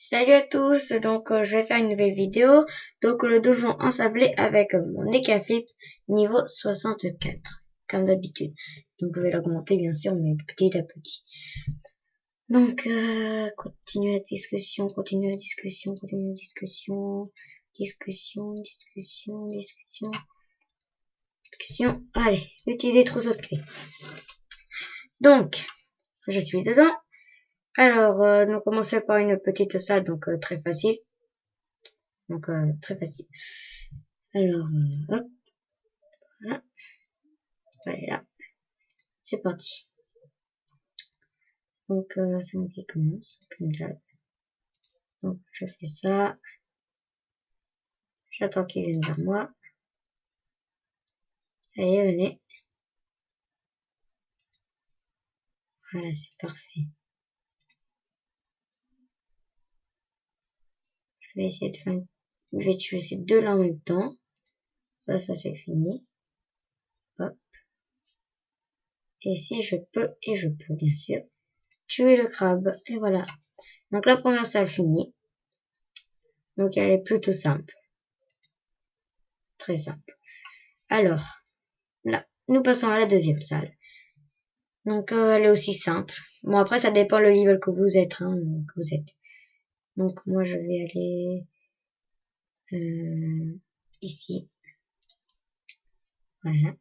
Salut à tous, donc je vais faire une nouvelle vidéo, donc le donjon ensablé avec mon Nekaflip niveau 64, comme d'habitude. Donc je vais l'augmenter bien sûr, mais de petit à petit. Donc continue la discussion, discussion. Allez, utiliser trousseau de clés. Donc, je suis dedans. Alors, nous commençons par une petite salle, donc très facile. Donc, très facile. Alors, hop, voilà. Allez là, c'est parti. Donc, c'est moi qui commence, comme d'hab. Donc, je fais ça. J'attends qu'il vienne vers moi. Allez, venez. Voilà, c'est parfait. Je vais essayer de faire je vais tuer ces deux là en même temps. Ça c'est fini. Hop. Et si je peux, et je peux bien sûr, tuer le crabe. Et voilà. Donc la première salle finie. Donc elle est plutôt simple. Très simple. Alors, là, nous passons à la deuxième salle. Donc elle est aussi simple. Bon après ça dépend le level que vous êtes. Donc moi je vais aller ici. Voilà.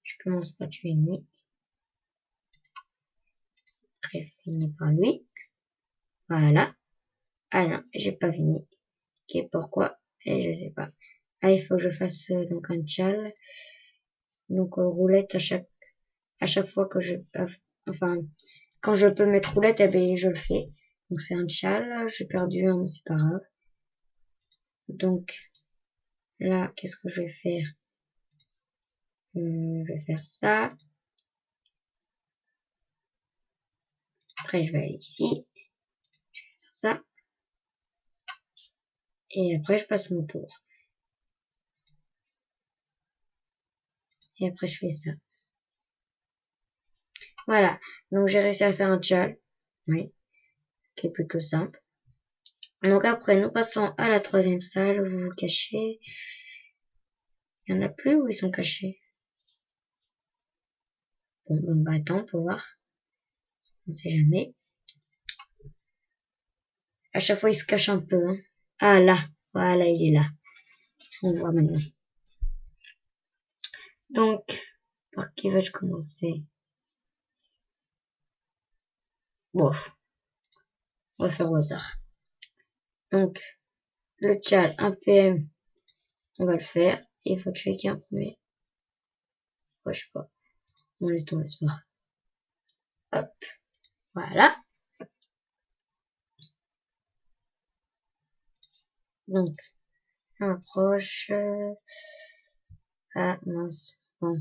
Je commence par tuer lui. Je finis par lui. Voilà. Ah non, j'ai pas fini. Ok, pourquoi? Et je sais pas. Ah, il faut que je fasse donc un tchal. Donc roulette à chaque fois que enfin quand je peux mettre roulette, eh ben je le fais. Donc c'est un tchal. J'ai perdu un, mais c'est pas grave. Donc là, qu'est-ce que je vais faire? Je vais faire ça. Après je vais aller ici. Je vais faire ça. Et après je passe mon tour. Et après je fais ça. Voilà. Donc j'ai réussi à faire un tchal. Oui. Qui est plutôt simple. Donc après, nous passons à la troisième salle où vous vous cachez. Il n'y en a plus où ils sont cachés? Bon, bah attends, pour voir. On sait jamais. À chaque fois, il se cache un peu. Hein. Ah là, voilà, il est là. On voit maintenant. Donc, par qui vais-je commencer? Bon, on va faire au hasard. Donc, le tchal, un PM, on va le faire. Il faut tuer qui en premier? Ouais, je sais pas. On laisse tomber, c'est pas. Hop, voilà. Donc, on approche. Ah mince, bon.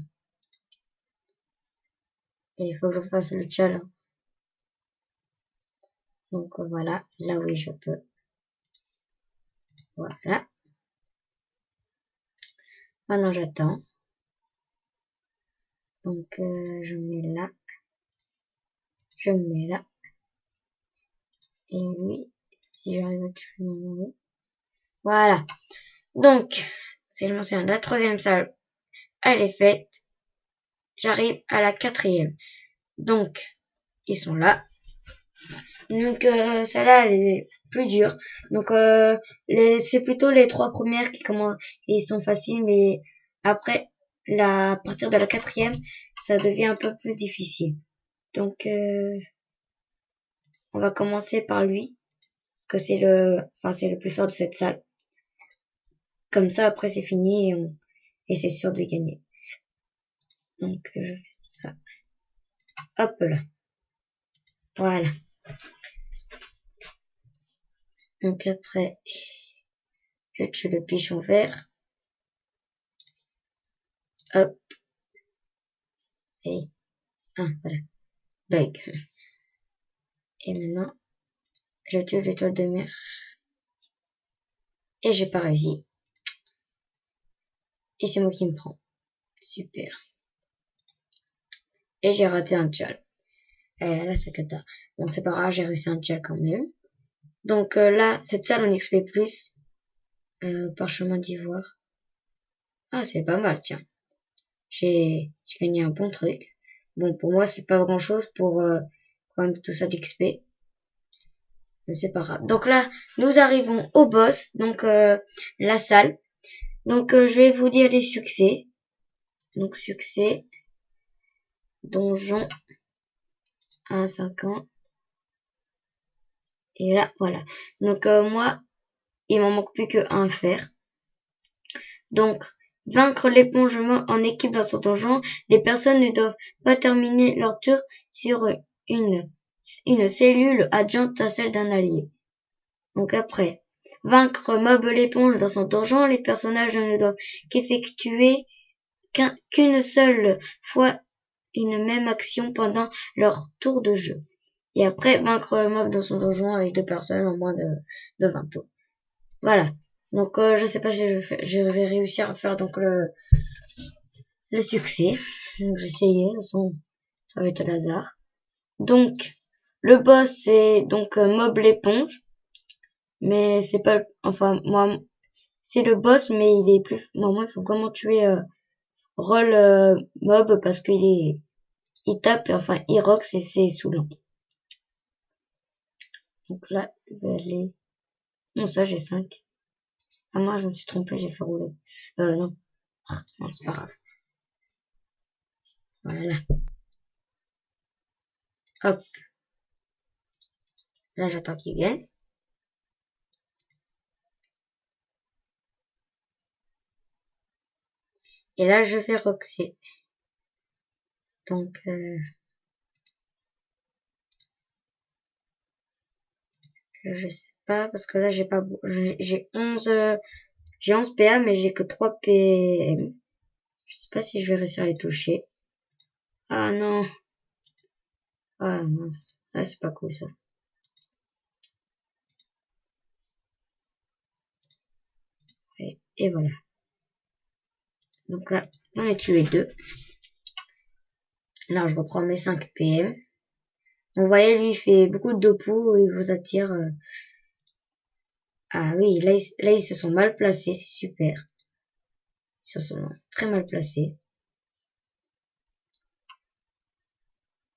Et il faut que je fasse le tchal. Donc voilà, là oui je peux. Voilà. Maintenant j'attends. Donc je mets là. Je mets là. Et oui, si j'arrive à tuer mon oui. Voilà. Donc, c'est la troisième salle. Elle est faite. J'arrive à la quatrième. Donc, ils sont là. Donc celle-là elle est plus dure. Donc c'est plutôt les trois premières qui commencent et sont faciles, mais après à partir de la quatrième ça devient un peu plus difficile. Donc on va commencer par lui parce que c'est le plus fort de cette salle. Comme ça après c'est fini et c'est sûr de gagner. Donc je fais ça. Hop là. Voilà. Donc après je tue le pigeon vert. Hop. Et voilà. Bug. Et maintenant, je tue l'étoile de mer. Et j'ai pas réussi. Et c'est moi qui me prends. Super. Et j'ai raté un tchal. Là, c'est cata. Bon, c'est pas grave, j'ai réussi un challenge quand même. Donc là, cette salle on XP+, parchemin d'ivoire. Ah, c'est pas mal, tiens. J'ai gagné un bon truc. Bon, pour moi, c'est pas grand chose pour quand même tout ça d'XP. Mais c'est pas grave. Donc là, nous arrivons au boss, donc la salle. Donc je vais vous dire les succès. Donc succès, donjon à 5 ans. Et là, voilà. Donc moi, il m'en manque plus que un à faire. Donc, vaincre l'éponge en équipe dans son donjon, les personnes ne doivent pas terminer leur tour sur une cellule adjointe à celle d'un allié. Donc après, vaincre Mob l'éponge dans son donjon, les personnages ne doivent qu'effectuer qu'une seule fois une même action pendant leur tour de jeu. Et après, vaincre le mob dans son donjon avec 2 personnes en moins de 20 tours. Voilà. Donc, je sais pas si je vais réussir à faire donc le succès. Donc, j'ai essayé. De toute façon, ça va être le hasard. Donc, le boss, c'est donc Mob l'éponge. Mais c'est pas... Enfin, moi, c'est le boss, mais il est plus... Moi, il faut vraiment tuer Roll Mob parce qu'il il tape, enfin, il rock, c'est saoulant. Donc là, je vais aller... Non, ça, j'ai 5. Ah, moi, je me suis trompé, j'ai fait rouler. Non. Non, c'est pas grave. Voilà. Hop. Là, j'attends qu'ils viennent. Et là, je vais roxer. Donc, je sais pas, parce que là, j'ai pas... J'ai 11... j'ai 11 PA, mais j'ai que 3 PM. Je sais pas si je vais réussir à les toucher. Ah, non. Ah, mince. Ah, c'est pas cool, ça. Et voilà. Donc là, on a tué 2. Là, je reprends mes 5 PM. Donc, vous voyez, lui, il fait beaucoup de dopou, il vous attire. Ah oui, là, ils se sont mal placés, c'est super. Ils se sont très mal placés.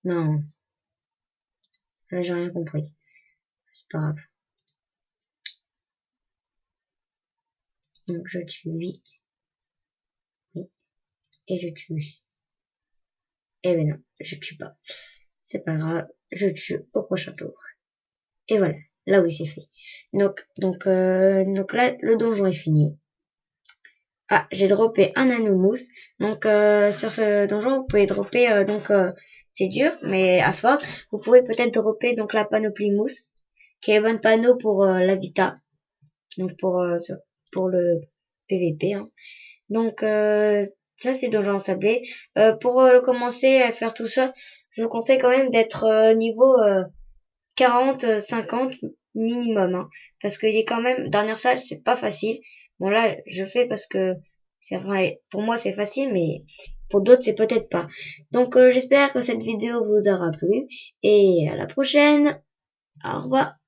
Non. Là, j'ai rien compris. C'est pas grave. Donc, je tue lui. Oui. Et je tue lui. Eh ben non, je tue pas. C'est pas grave. Je tue au prochain tour. Et voilà. Là, oui, c'est fait. Donc là, le donjon est fini. Ah, j'ai droppé un Anomousse. Donc, sur ce donjon, vous pouvez dropper, c'est dur, mais à force. Vous pouvez peut-être dropper, donc, la panoplie mousse, qui est bonne panneau pour la Vita. Donc, pour le PVP, hein. Donc, ça, c'est donjon ensablé. Pour commencer à faire tout ça, je vous conseille quand même d'être niveau 40, 50 minimum, hein, parce qu'il est quand même, dernière salle, c'est pas facile. Bon là, je fais parce que c'est vrai, pour moi c'est facile, mais pour d'autres c'est peut-être pas. Donc j'espère que cette vidéo vous aura plu et à la prochaine. Au revoir.